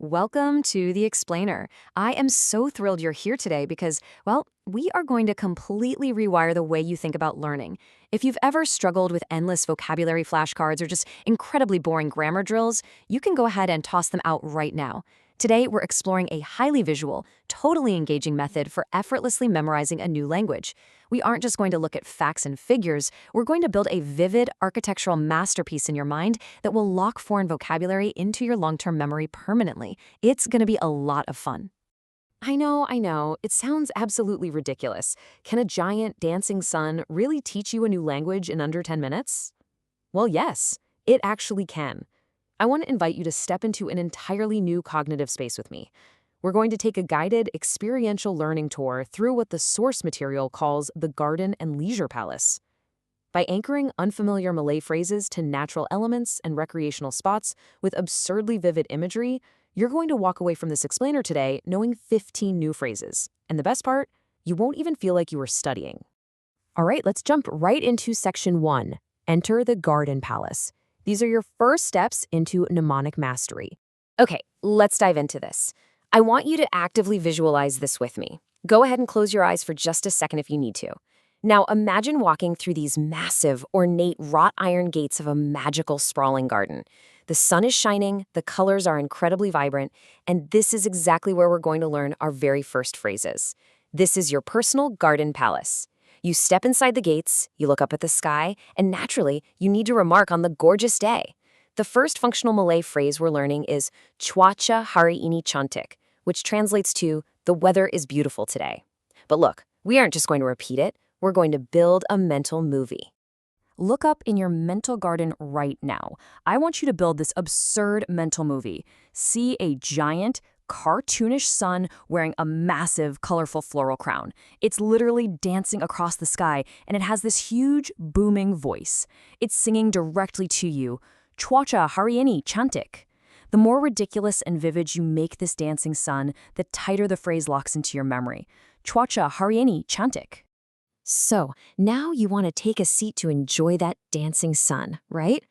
Welcome to The Explainer. I am so thrilled you're here today because, well, we are going to completely rewire the way you think about learning. If you've ever struggled with endless vocabulary flashcards or just incredibly boring grammar drills, you can go ahead and toss them out right now. Today, we're exploring a highly visual, totally engaging method for effortlessly memorizing a new language. We aren't just going to look at facts and figures, we're going to build a vivid architectural masterpiece in your mind that will lock foreign vocabulary into your long-term memory permanently. It's going to be a lot of fun. I know, it sounds absolutely ridiculous. Can a giant dancing sun really teach you a new language in under 10 minutes? Well, yes, it actually can. I want to invite you to step into an entirely new cognitive space with me. We're going to take a guided, experiential learning tour through what the source material calls the Garden and Leisure Palace. By anchoring unfamiliar Malay phrases to natural elements and recreational spots with absurdly vivid imagery, you're going to walk away from this explainer today knowing 15 new phrases. And the best part, you won't even feel like you were studying. All right, let's jump right into section 1. Enter the Garden Palace. These are your first steps into mnemonic mastery. Okay, let's dive into this. I want you to actively visualize this with me. Go ahead and close your eyes for just a second if you need to. Now imagine walking through these massive, ornate wrought iron gates of a magical, sprawling garden. The sun is shining, the colors are incredibly vibrant, and this is exactly where we're going to learn our very first phrases. This is your personal garden palace. You step inside the gates, you look up at the sky, and naturally, you need to remark on the gorgeous day. The first functional Malay phrase we're learning is Cuaca hari ini cantik, which translates to the weather is beautiful today. But look, we aren't just going to repeat it, we're going to build a mental movie. Look up in your mental garden right now. I want you to build this absurd mental movie. See a giant, cartoonish sun wearing a massive, colorful floral crown. It's literally dancing across the sky, and it has this huge, booming voice. It's singing directly to you, Cuaca hari ini cantik. The more ridiculous and vivid you make this dancing sun, the tighter the phrase locks into your memory. Cuaca hari ini cantik. So, now you want to take a seat to enjoy that dancing sun, right?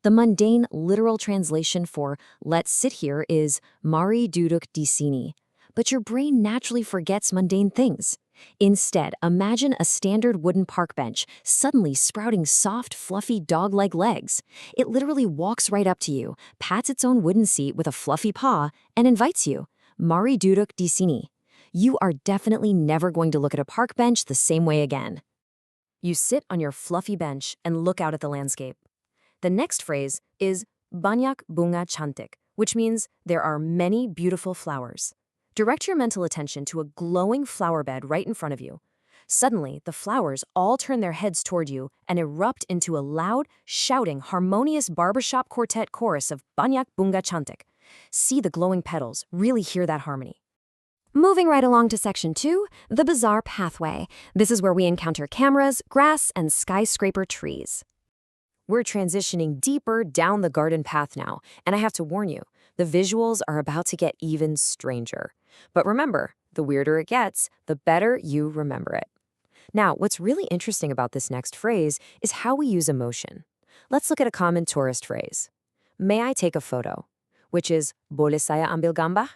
The mundane literal translation for let's sit here is mari duduk di sini. But your brain naturally forgets mundane things. Instead, imagine a standard wooden park bench suddenly sprouting soft, fluffy dog-like legs. It literally walks right up to you, pats its own wooden seat with a fluffy paw, and invites you. Mari duduk di sini. You are definitely never going to look at a park bench the same way again. You sit on your fluffy bench and look out at the landscape. The next phrase is banyak bunga cantik, which means there are many beautiful flowers. Direct your mental attention to a glowing flower bed right in front of you. Suddenly, the flowers all turn their heads toward you and erupt into a loud, shouting, harmonious barbershop quartet chorus of banyak bunga cantik. See the glowing petals, really hear that harmony. Moving right along to section 2, the bizarre pathway. This is where we encounter cameras, grass, and skyscraper trees. We're transitioning deeper down the garden path now, and I have to warn you, the visuals are about to get even stranger. But remember, the weirder it gets, the better you remember it. Now, what's really interesting about this next phrase is how we use emotion. Let's look at a common tourist phrase. May I take a photo? Which is, boleh saya ambil gambar?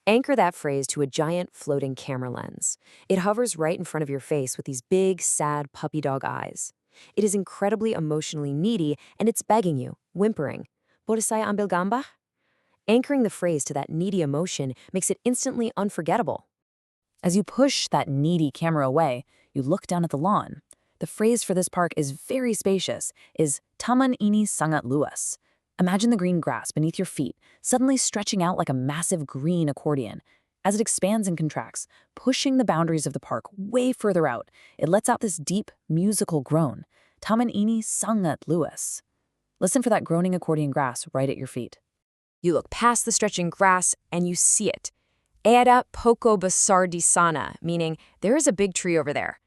Anchor that phrase to a giant floating camera lens. It hovers right in front of your face with these big, sad puppy dog eyes. It is incredibly emotionally needy, and it's begging you, whimpering, boleh saya ambil gambar? Anchoring the phrase to that needy emotion makes it instantly unforgettable. As you push that needy camera away, you look down at the lawn. The phrase for this park is very spacious, is taman ini sangat luas. Imagine the green grass beneath your feet, suddenly stretching out like a massive green accordion. As it expands and contracts, pushing the boundaries of the park way further out, it lets out this deep, musical groan. Taman ini sangat luas. Listen for that groaning accordion grass right at your feet. You look past the stretching grass and you see it. Ada poko besar di sana, meaning there is a big tree over there.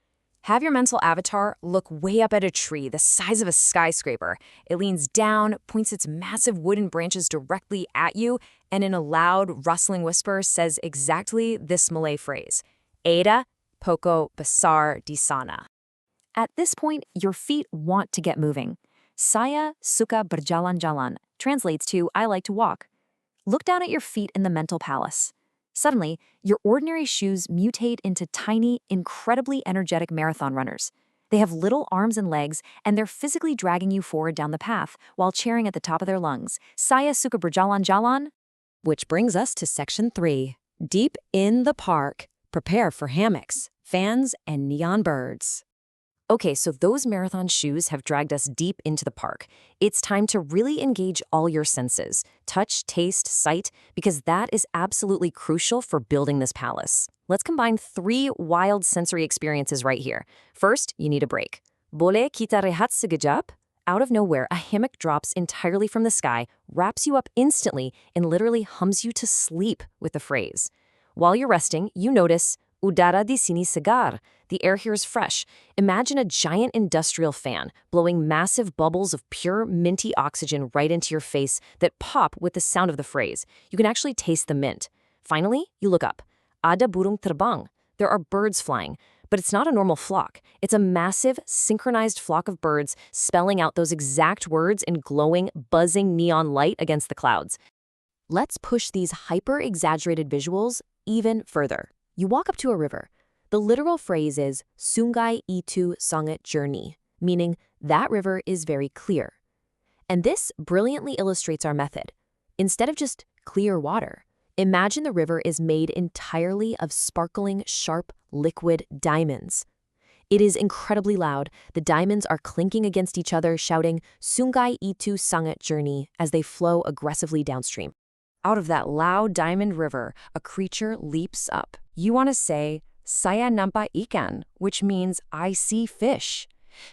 Have your mental avatar look way up at a tree the size of a skyscraper. It leans down, points its massive wooden branches directly at you, and in a loud, rustling whisper says exactly this Malay phrase, Ada poko besar di sana. At this point, your feet want to get moving. Saya suka berjalan-jalan translates to I like to walk. Look down at your feet in the mental palace. Suddenly, your ordinary shoes mutate into tiny, incredibly energetic marathon runners. They have little arms and legs, and they're physically dragging you forward down the path while cheering at the top of their lungs. Saya suka berjalan jalan. Which brings us to Section 3. Deep in the park. Prepare for hammocks, fans, and neon birds. Okay, so those marathon shoes have dragged us deep into the park. It's time to really engage all your senses, touch, taste, sight, because that is absolutely crucial for building this palace. Let's combine 3 wild sensory experiences right here. First, you need a break. Boleh kita rehat sekejap? Out of nowhere, a hammock drops entirely from the sky, wraps you up instantly, and literally hums you to sleep with the phrase. While you're resting, you notice, udara di sini segar. The air here is fresh. Imagine a giant industrial fan blowing massive bubbles of pure, minty oxygen right into your face that pop with the sound of the phrase. You can actually taste the mint. Finally, you look up. Ada burung terbang. There are birds flying. But it's not a normal flock. It's a massive, synchronized flock of birds spelling out those exact words in glowing, buzzing neon light against the clouds. Let's push these hyper-exaggerated visuals even further. You walk up to a river. The literal phrase is Sungai itu sangat jernih, meaning that river is very clear. And this brilliantly illustrates our method. Instead of just clear water, imagine the river is made entirely of sparkling, sharp, liquid diamonds. It is incredibly loud. The diamonds are clinking against each other, shouting, Sungai itu sangat jernih, as they flow aggressively downstream. Out of that loud diamond river, a creature leaps up. You want to say, Saya nampak ikan, which means I see fish.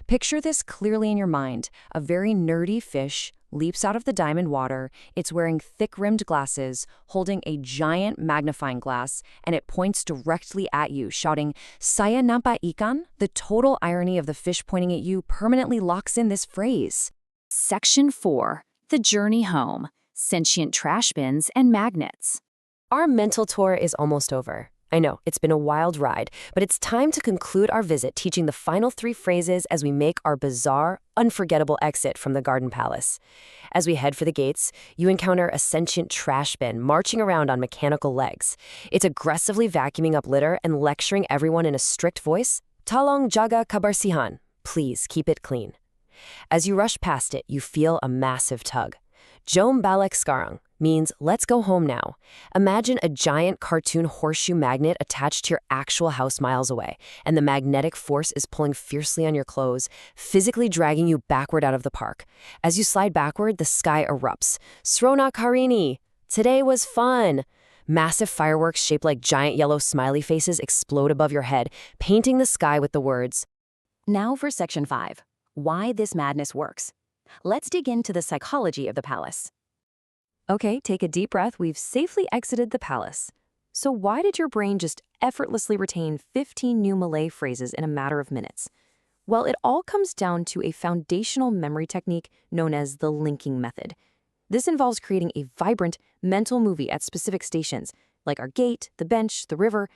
Picture this clearly in your mind. A very nerdy fish leaps out of the diamond water. It's wearing thick-rimmed glasses, holding a giant magnifying glass, and it points directly at you, shouting, Saya nampak ikan? The total irony of the fish pointing at you permanently locks in this phrase. Section 4. The journey home. Sentient trash bins and magnets. Our mental tour is almost over. I know, it's been a wild ride, but it's time to conclude our visit teaching the final 3 phrases as we make our bizarre, unforgettable exit from the Garden Palace. As we head for the gates, you encounter a sentient trash bin marching around on mechanical legs. It's aggressively vacuuming up litter and lecturing everyone in a strict voice, Tolong jaga kebersihan. Please keep it clean. As you rush past it, you feel a massive tug. Jom balik sekarang means let's go home now. Imagine a giant cartoon horseshoe magnet attached to your actual house miles away, and the magnetic force is pulling fiercely on your clothes, physically dragging you backward out of the park. As you slide backward, the sky erupts. Sronak Harini! Today was fun! Massive fireworks shaped like giant yellow smiley faces explode above your head, painting the sky with the words. Now for Section 5. Why this madness works. Let's dig into the psychology of the palace. Okay, take a deep breath. We've safely exited the palace. So why did your brain just effortlessly retain 15 new Malay phrases in a matter of minutes? Well, it all comes down to a foundational memory technique known as the linking method. This involves creating a vibrant mental movie at specific stations, like our gate, the bench, the river.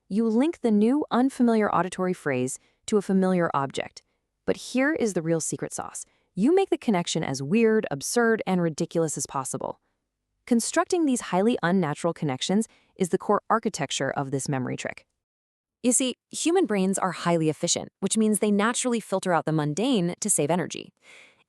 You link the new, unfamiliar auditory phrase to a familiar object. But here is the real secret sauce. You make the connection as weird, absurd, and ridiculous as possible. Constructing these highly unnatural connections is the core architecture of this memory trick. You see, human brains are highly efficient, which means they naturally filter out the mundane to save energy.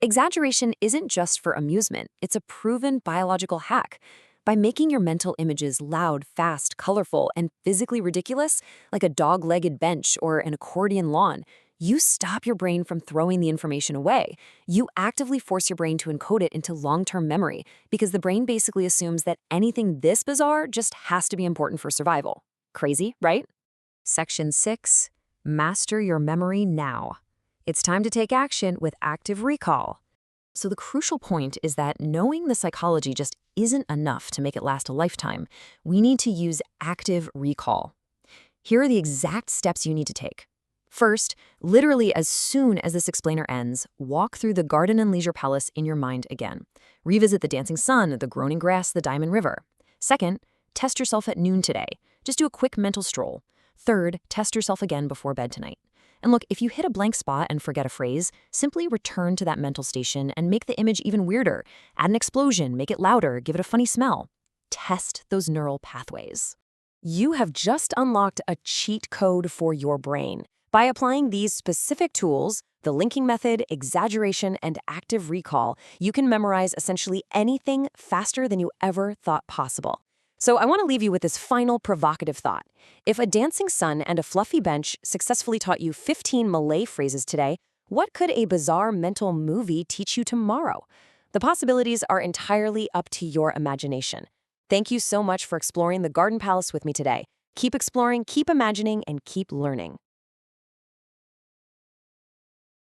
Exaggeration isn't just for amusement, it's a proven biological hack. By making your mental images loud, fast, colorful, and physically ridiculous, like a dog-legged bench or an accordion lawn, you stop your brain from throwing the information away. You actively force your brain to encode it into long-term memory because the brain basically assumes that anything this bizarre just has to be important for survival. Crazy, right? Section 6. Master your memory now. It's time to take action with active recall. So the crucial point is that knowing the psychology just isn't enough to make it last a lifetime. We need to use active recall. Here are the exact steps you need to take. First, literally as soon as this explainer ends, walk through the Garden and Leisure Palace in your mind again. Revisit the dancing sun, the groaning grass, the diamond river. Second, test yourself at noon today. Just do a quick mental stroll. Third, test yourself again before bed tonight. And look, if you hit a blank spot and forget a phrase, simply return to that mental station and make the image even weirder. Add an explosion, make it louder, give it a funny smell. test those neural pathways. You have just unlocked a cheat code for your brain. By applying these specific tools, the linking method, exaggeration, and active recall, you can memorize essentially anything faster than you ever thought possible. So I want to leave you with this final provocative thought. If a dancing sun and a fluffy bench successfully taught you 15 Malay phrases today, what could a bizarre mental movie teach you tomorrow? The possibilities are entirely up to your imagination. Thank you so much for exploring the Garden Palace with me today. Keep exploring, keep imagining, and keep learning.